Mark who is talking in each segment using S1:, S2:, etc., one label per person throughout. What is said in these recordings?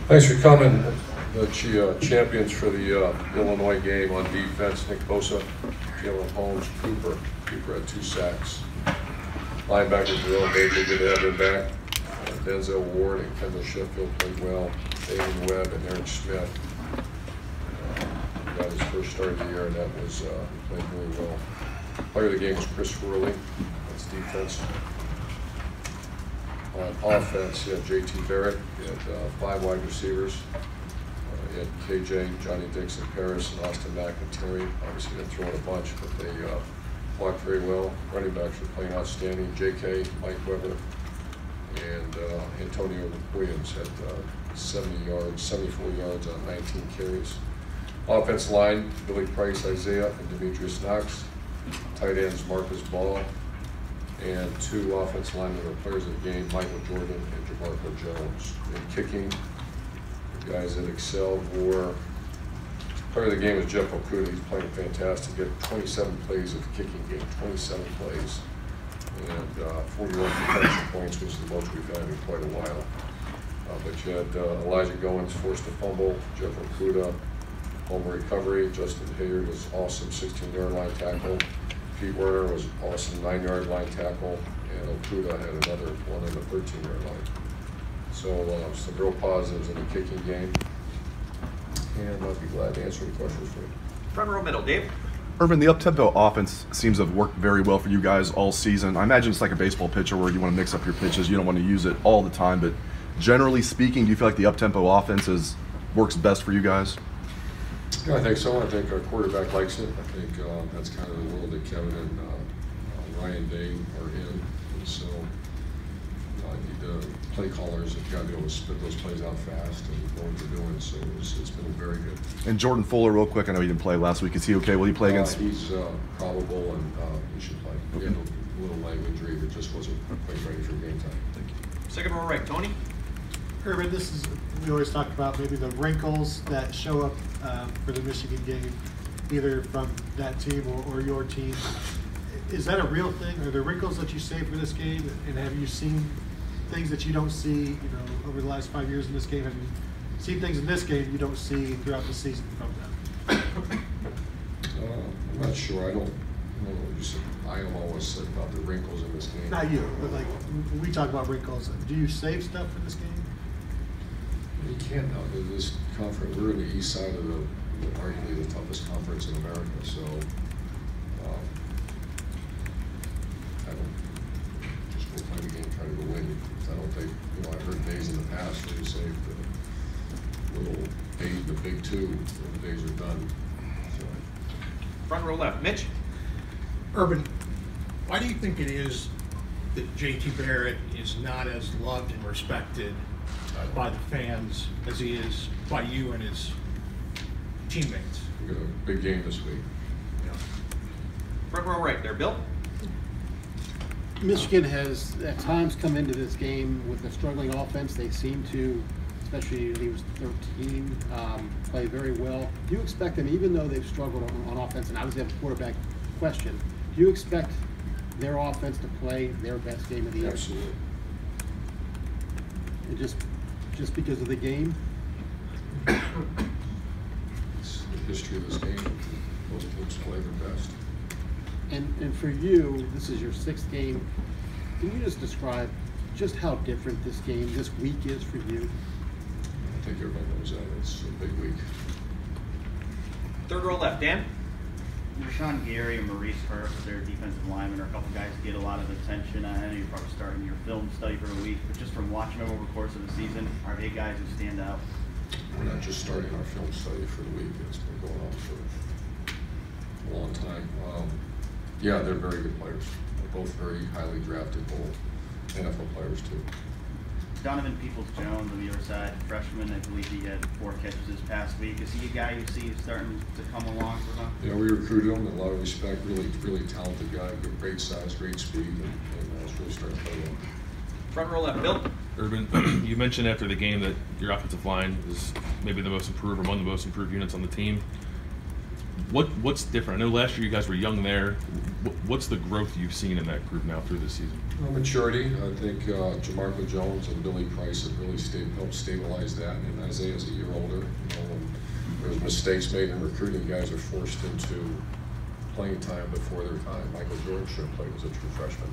S1: Thanks for coming. The champions for the Illinois game on defense: Nick Bosa, Jalen Holmes, Cooper. Cooper had 2 sacks. Linebacker Jerome Baker did have their back. Denzel Ward and Kendall Sheffield played well. David Webb and Aaron Smith got his first start of the year, and that was played really well. Player of the game was Chris Worley. That's defense. On offense, you had J.T. Barrett. You had 5 wide receivers. You had KJ, Johnny Dixon, Paris, and Austin McIntyre. Obviously, didn't throw in a bunch, but they blocked very well. Running backs were playing outstanding. J.K., Mike Weber, and Antonio Williams had 74 yards on 19 carries. Offense line: Billy Price, Isaiah, and Demetrius Knox. Tight ends: Marcus Ball. And 2 offensive linemen were players of the game: Michael Jordan and Jamarco Jones. And kicking, the guys that excelled were, player of the game was Jeff Okuda. He's playing fantastic. He had 27 plays of the kicking game, 27 plays. And 41 protection points, which is the most we've had in quite a while. But you had Elijah Goins forced a fumble, Jeff Okuda, home recovery. Justin Hilliard was awesome, 16-yard line tackle. Pete Werner was awesome, 9-yard line tackle, and Okuda had another one on the 13-yard line. So some real positives in the kicking game, and I'll be glad to answer any questions for you.
S2: Front row middle, Dave.
S3: Urban, the up-tempo offense seems to have worked very well for you guys all season. I imagine it's like a baseball pitcher where you want to mix up your pitches. You don't want to use it all the time, but generally speaking, do you feel like the up-tempo offense works best for you guys?
S1: Yeah, I think so. I think our quarterback likes it. I think that's kind of the world that Kevin and Ryan Day are in. And so I need the play callers have got to be able to spit those plays out fast and know what they're doing. So it's been very good. And
S3: Jordan Fuller, real quick, I know he didn't play last week. Is he okay? Will he play against?
S1: He's probable, and he should play. He had a little leg injury that just wasn't quite ready for game time.
S3: Thank you.
S2: Second row right, Tony.
S4: Urban, we always talk about maybe the wrinkles that show up for the Michigan game, either from that team or your team. Is that a real thing? Are there wrinkles that you say for this game? And have you seen things that you don't see, over the last 5 years in this game? Have you seen things in this game you don't see throughout the season from them?
S1: I'm not sure. I don't know what you said. I am always said about the wrinkles in this game.
S4: Not you, but like when we talk about wrinkles, do you save stuff for this game?
S1: You can't now. This conference, we're in the east side of arguably the toughest conference in America. So I don't just go play the game, try to go win. I don't think, I've heard days in the past where you say the big 2 when the days are done. So.
S2: Front row left, Mitch.
S5: Urban, why do you think it is that J.T. Barrett is not as loved and respected by the fans as he is by you and his teammates?
S1: We got a big game this week.
S5: Yeah.
S2: Front row right there, Bill.
S6: Michigan has at times come into this game with a struggling offense. They seem to, especially when he was 13, play very well. Do you expect them, even though they've struggled on offense, and obviously have a quarterback question, do you expect their offense to play their best game of the year?
S1: Absolutely.
S6: And just because of the game?
S1: It's the history of this game. Most teams play their best.
S6: And for you, this is your 6th game. Can you just describe just how different this week is for you?
S1: I think everybody knows that. It's a big week.
S2: Third row left, Dan.
S7: Rashawn Gary and Maurice Hurst, their defensive linemen, are a couple guys get a lot of attention. I know you're probably starting your film study for the week, but just from watching them over the course of the season, are they guys who stand out?
S1: We're not just starting our film study for the week. It's been going on for a long time. Yeah, they're very good players. They're both very highly drafted, both NFL players too.
S7: Donovan Peoples-Jones on the other side, freshman, I believe he had 4 catches this past week. Is he a guy you see starting to come along for them?
S1: Yeah, we recruited him in a lot of respect. Really, really talented guy. Great size, great speed, and it's really starting to play well.
S2: Front row left, Bill.
S8: Urban, you mentioned after the game that your offensive line is maybe the most improved or one of the most improved units on the team. What's different? I know last year you guys were young there. What's the growth you've seen in that group now through this season?
S1: Maturity. I think Jamarco Jones and Billy Price have really helped stabilize that. And Isaiah's a year older. When there's mistakes made in recruiting, guys are forced into playing time before their time. Michael Jordan should have played as a true freshman.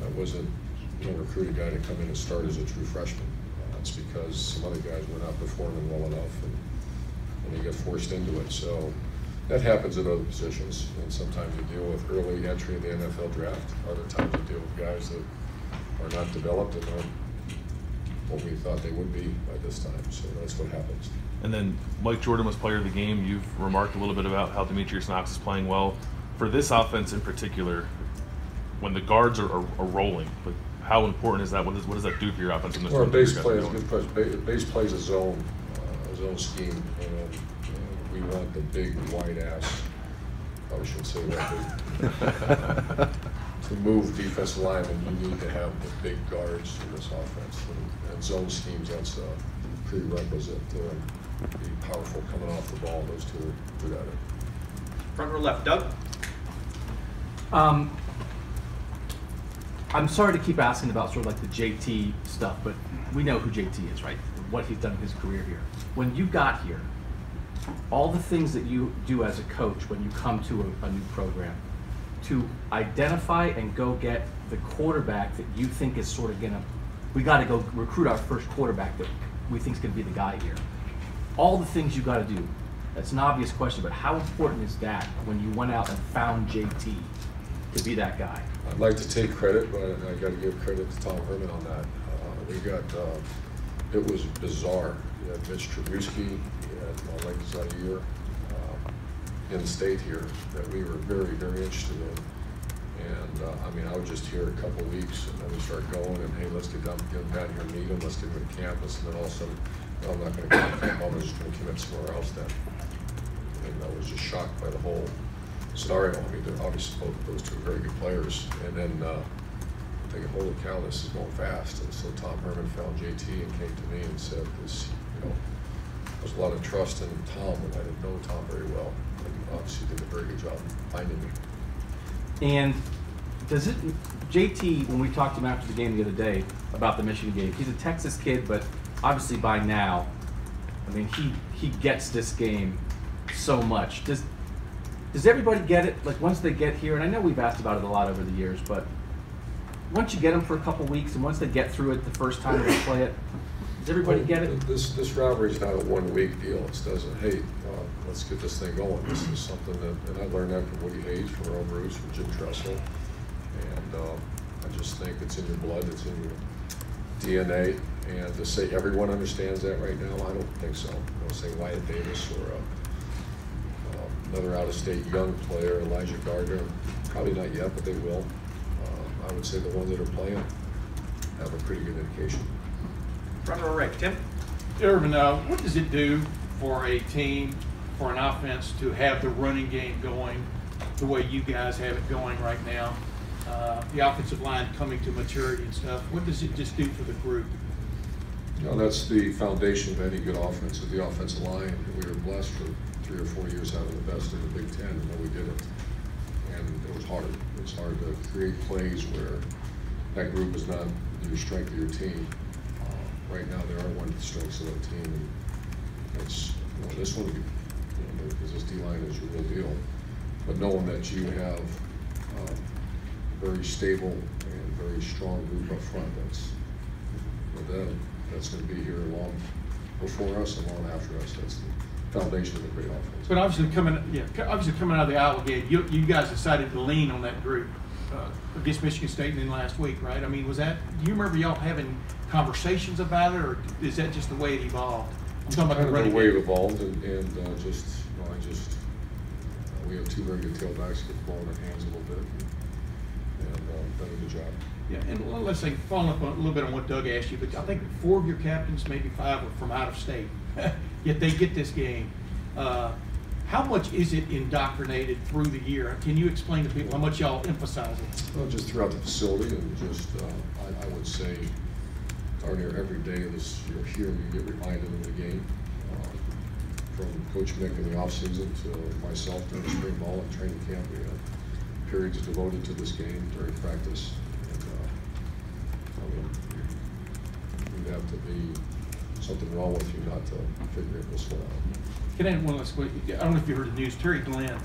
S1: That wasn't recruit a guy to come in and start as a true freshman. That's because some other guys were not performing well enough, and you get forced into it. So that happens at other positions, and sometimes you deal with early entry in the NFL draft. Other times you deal with guys that are not developed and aren't what we thought they would be by this time. So that's what happens.
S8: And then Mike Jordan was player of the game. You've remarked a little bit about how Demetrius Knox is playing well. For this offense in particular, when the guards are rolling, like how important is that? What does that do for your offense?
S1: Well, base play is a good question. Base play is a zone scheme. We want the big wide ass. Probably shouldn't say that big. To move defensive linemen, you need to have the big guards in this offense. And zone schemes, that's a prerequisite to be powerful coming off the ball. Those two are good at it.
S2: Front row left, Doug.
S9: I'm sorry to keep asking about sort of like the JT stuff, but we know who JT is, right? What he's done in his career here. When you got here, all the things that you do as a coach when you come to a new program, to identify and go get the quarterback that you think is sort of gonna, we gotta go recruit our first quarterback that we think is gonna be the guy here. All the things you gotta do. That's an obvious question, but how important is that when you went out and found JT to be that guy?
S1: I'd like to take credit, but I got to give credit to Tom Herman on that. It was bizarre. You had Mitch Trubisky, you had Mike Zaire in state here that we were very, very interested in. And I would just hear a couple of weeks, and then we start going, and hey, let's get down here and meet him, let's get him to campus, and then all of a sudden, no, I'm not going to come to camp, I'm just going to commit somewhere else then. And I was just shocked by the whole scenario. They're obviously both of those two very good players. And then I'm thinking, holy cow, this is going fast. And so Tom Herman found JT and came to me and said, there's a lot of trust in Tom, and I didn't know Tom very well. And obviously did a very good job finding me.
S9: And does it, JT, when we talked to him after the game the other day about the Michigan game, he's a Texas kid, but obviously by now, he gets this game so much. Does everybody get it? Like once they get here, and I know we've asked about it a lot over the years, but once you get them for a couple weeks, and once they get through it the first time they play it, does everybody get it?
S1: This rivalry is not a 1 week deal. It doesn't, hey, let's get this thing going. This is something that, and I learned that from Woody Hayes, from Earl Bruce, from Jim Tressel, and I just think it's in your blood, it's in your DNA, and to say everyone understands that right now, I don't think so. Say Wyatt Davis or another out-of-state young player, Elijah Gardner, probably not yet, but they will. I would say the ones that are playing have a pretty good indication.
S2: Front row right, Tim.
S5: Urban, what does it do for a team, for an offense, to have the running game going the way you guys have it going right now? The offensive line coming to maturity and stuff. What does it just do for the group?
S1: That's the foundation of any good offense, is the offensive line. We were blessed for 3 or 4 years out of the best in the Big Ten, and then we did it. And it was hard. It's hard to create plays where that group is not your strength of your team. Right now, there are one of the strengths of the team, and it's this one, because this D-line is your real deal. But knowing that you have a very stable and very strong group up front, that's going to be here long before us and long after us. That's the foundation of a great offense.
S5: But obviously coming out of the Iowa game, you guys decided to lean on that group against Michigan State and then last week, right? Was that? Do you remember y'all having conversations about it, or is that just the way it evolved? I'm talking about
S1: the way it evolved, and we have 2 very good tailbacks get the ball in their hands a little bit, and done a good job.
S5: Yeah, and let's say, following up a little bit on what Doug asked you, but I think 4 of your captains, maybe 5, are from out of state, yet they get this game. How much is it indoctrinated through the year? Can you explain to people how much y'all emphasize it?
S1: Well, just throughout the facility, and just, I would say, darn near every day you're here, you get reminded of the game. from Coach Mick in the offseason to myself during the spring ball and training camp. We had periods devoted to this game during practice. And, I mean, you'd have to be something wrong with you not to figure this one out.
S10: Can I add one last question? I don't know if you heard the news. Terry Glenn,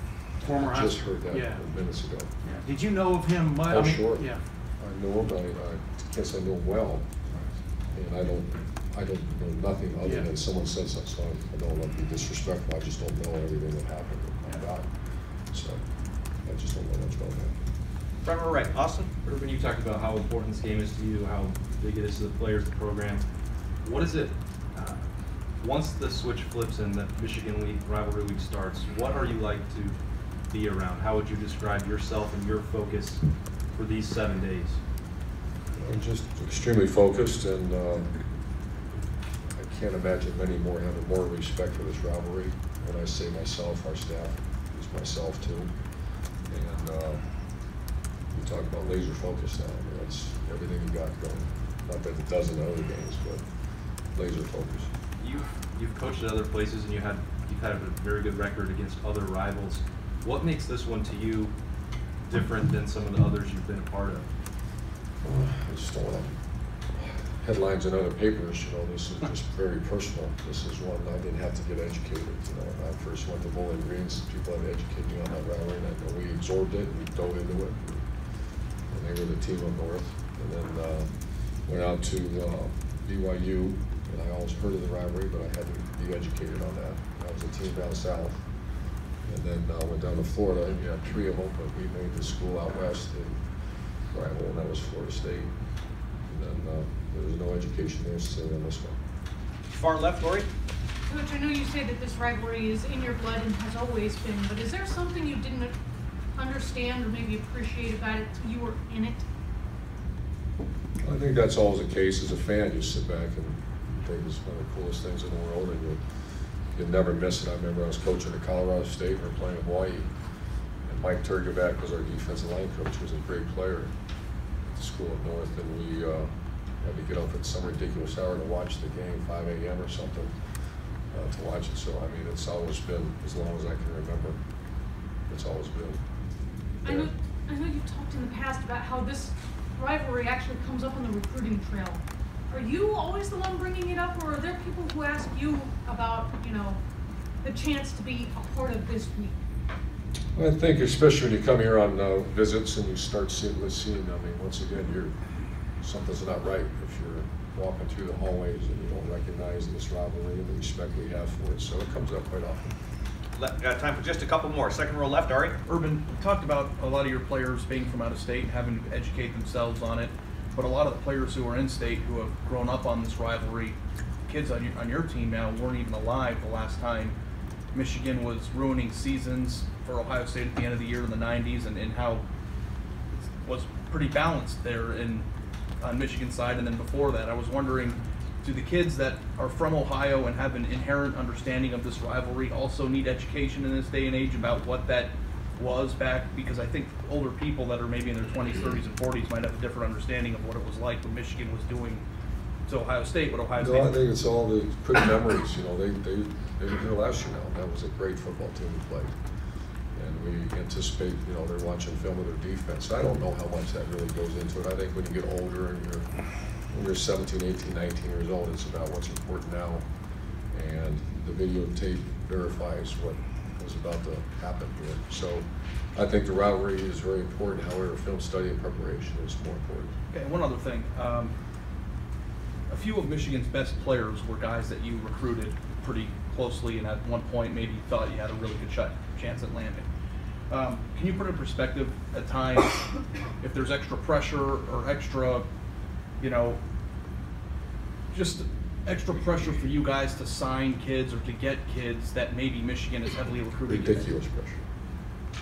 S10: former
S1: I just heard that
S10: yeah.
S1: minutes ago.
S10: Yeah. Did you know of him much?
S1: Oh, sure.
S10: Yeah.
S1: I know him. I guess I know him well, and I don't know nothing other than someone said something. So I don't want to be disrespectful. I just don't know everything that happened about it. So I just don't know much about that.
S2: Front row right, Austin.
S11: Urban, you talked about how important this game is to you, how big it is to the players, the program. What is it, once the switch flips and the Michigan Week, Rivalry Week starts, what are you like to be around? How would you describe yourself and your focus for these 7 days?
S1: I'm just extremely focused, and I can't imagine many more having more respect for this rivalry. When I say myself, our staff is myself too. And you talk about laser focus now. I mean, that's everything you got going. Not that it doesn't in other games, but laser focus.
S11: You've coached at other places and you've had a very good record against other rivals. What makes this one to you different than some of the others you've been a part of?
S1: I just don't want headlines in other papers. You know, this is just very personal. This is one I didn't have to get educated. You know, when I first went to Bowling Greens, people had to educate me on that rivalry, and I know we absorbed it and we dove into it. And they were the team up north, and then went out to BYU. And I always heard of the rivalry, but I had to be educated on that. That was a team down south. And then went down to Florida, and you had 3 of them, but we made the school out west in rival, and that was Florida State. And then there was no education there, so on this one.
S2: Far left, Lori.
S12: Coach, I know you say that this rivalry is in your blood and has always been, but is there something you didn't understand or maybe appreciate about it till you were in it?
S1: I think that's always the case. As a fan, you sit back and think it's one of the coolest things in the world, and you never miss it. I remember I was coaching at Colorado State, we were playing in Hawaii, and Mike Turgeback was our defensive line coach. He was a great player at the school up north, and we had to get up at some ridiculous hour to watch the game, 5 a.m. or something, to watch it. So, I mean, it's always been, as long as I can remember, it's always been. Yeah.
S12: I know you've talked in the past about how this rivalry actually comes up on the recruiting trail. Are you always the one bringing it up, or are there people who ask you about, you know, the chance to be a part of this week?
S1: I think, especially when you come here on visits and you start seeing, I mean, once again, something's not right if you're walking through the hallways and you don't recognize this rivalry and the respect we have for it. So it comes up quite often.
S2: Got time for just a couple more. Second row left, Ari.
S13: Urban, you talked about a lot of your players being from out of state and having to educate themselves on it. But a lot of the players who are in state who have grown up on this rivalry, kids on your team now weren't even alive the last time Michigan was ruining seasons for Ohio State at the end of the year in the 90s, and how it was pretty balanced there on Michigan's side. And then before that, I was wondering, do the kids that are from Ohio and have an inherent understanding of this rivalry also need education in this day and age about what that was back? Because I think older people that are maybe in their 20s, 30s, and 40s might have a different understanding of what it was like when Michigan was doing to Ohio State, what Ohio State.
S1: No, I think it's all the pretty memories. You know, they were here last year now. That was a great football team we played, and we anticipate, you know, they're watching film of their defense. I don't know how much that really goes into it. I think when you get older and when you're 17, 18, 19 years old, it's about what's important now, and the videotape verifies what was about to happen here. So I think the rivalry is very important. However, film study and preparation is more important.
S13: Okay, one other thing. A few of Michigan's best players were guys that you recruited pretty closely, and at one point maybe thought you had a really good chance at landing. Can you put in perspective at times if there's extra pressure or extra, you know, just extra pressure for you guys to sign kids or to get kids that maybe Michigan is heavily recruiting?
S1: Ridiculous pressure.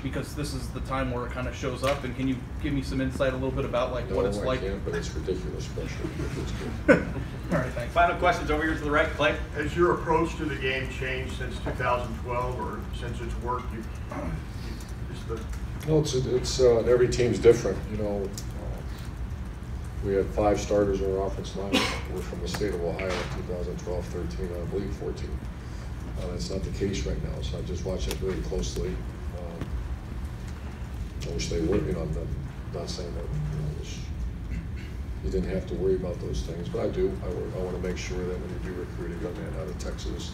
S13: Because this is the time where it kind of shows up, and can you give me some insight a little bit about like what it's like?
S1: No, I can't, but it's ridiculous pressure.
S13: All right, thanks.
S2: Final questions over here to the right, Clay.
S14: Has your approach to the game changed since 2012, or since its work?
S1: No, it's every team's different. You know, we had 5 starters in our offensive line. We're from the state of Ohio, 2012, 13, I believe 14. That's not the case right now, so I just watch it really closely. I wish they would, I'm not saying that, you didn't have to worry about those things, but I do. I want to make sure that when you do recruit a young man out of Texas,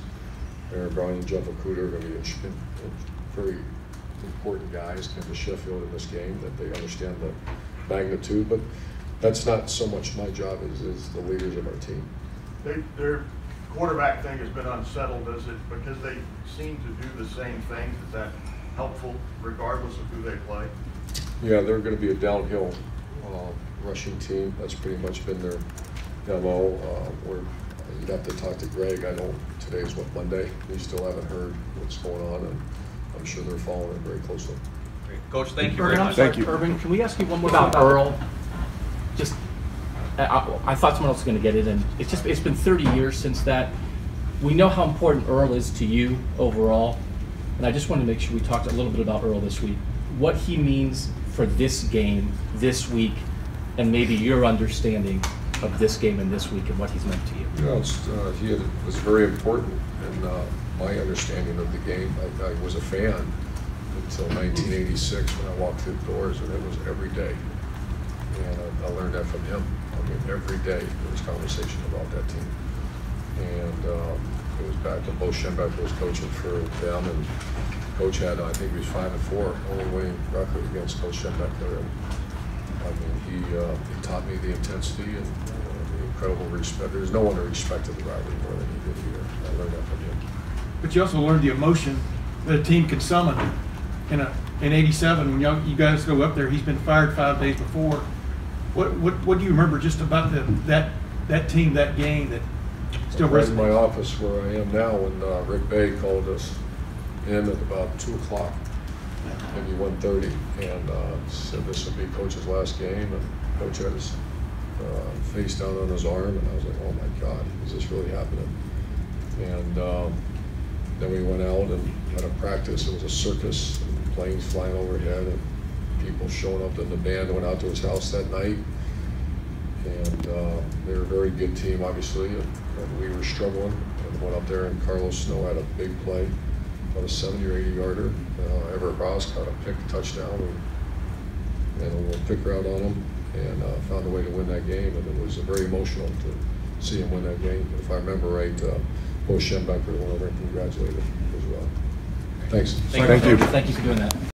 S1: Aaron Brown and Jeff Okuda are going to be very important guys, came to Sheffield in this game, that they understand the magnitude, but that's not so much my job as the leaders of our team.
S14: Their quarterback thing has been unsettled. Is it because they seem to do the same things? Is that helpful regardless of who they play?
S1: Yeah, they're going to be a downhill rushing team. That's pretty much been their MO. You'd have to talk to Greg. I know today's Monday. We still haven't heard what's going on, and I'm sure they're following it very closely.
S2: Great. Coach, thank you very
S9: Urban, I'm
S2: much.
S9: sorry,
S3: Thank you.
S9: Urban, can we ask you one more about Earl? Just, I thought someone else was going to get it, and it's been 30 years since that. We know how important Earl is to you overall, and I just wanted to make sure we talked a little bit about Earl this week. What he means for this game, this week, and maybe your understanding of this game and this week and what he's meant to you.
S1: He was very important in my understanding of the game. I was a fan until 1986 when I walked through the doors, and it was every day. And I learned that from him. I mean, every day there was conversation about that team. And it was back when Bo Schembechler was coaching for them, and Coach had, I think he was 5-4, only winning record against Coach Schembechler. I mean, he taught me the intensity and the incredible respect. There's no one who respected the rivalry more than he did here. I learned that from him.
S10: But you also learned the emotion that a team can summon. In '87, when you guys go up there, he's been fired 5 days before. What do you remember just about that team, that game that still
S1: right
S10: resonates?
S1: in my office where I am now, when Rick Bay called us in at about 2 o'clock, maybe 1:30, and said this would be Coach's last game, and Coach had his face down on his arm, and I was like, oh my God, is this really happening? And then we went out and had a practice. It was a circus, and planes flying overhead, and people showing up. And the band went out to his house that night, and they were a very good team, obviously, and we were struggling, and went up there, and Carlos Snow had a big play, about a 70 or 80 yarder. Everett Ross caught a pick touchdown, and a little pick route on him, and found a way to win that game. And it was very emotional to see him win that game. If I remember right, Bo Schembechler went over and congratulated him as well. Thanks.
S9: Thank you for doing that.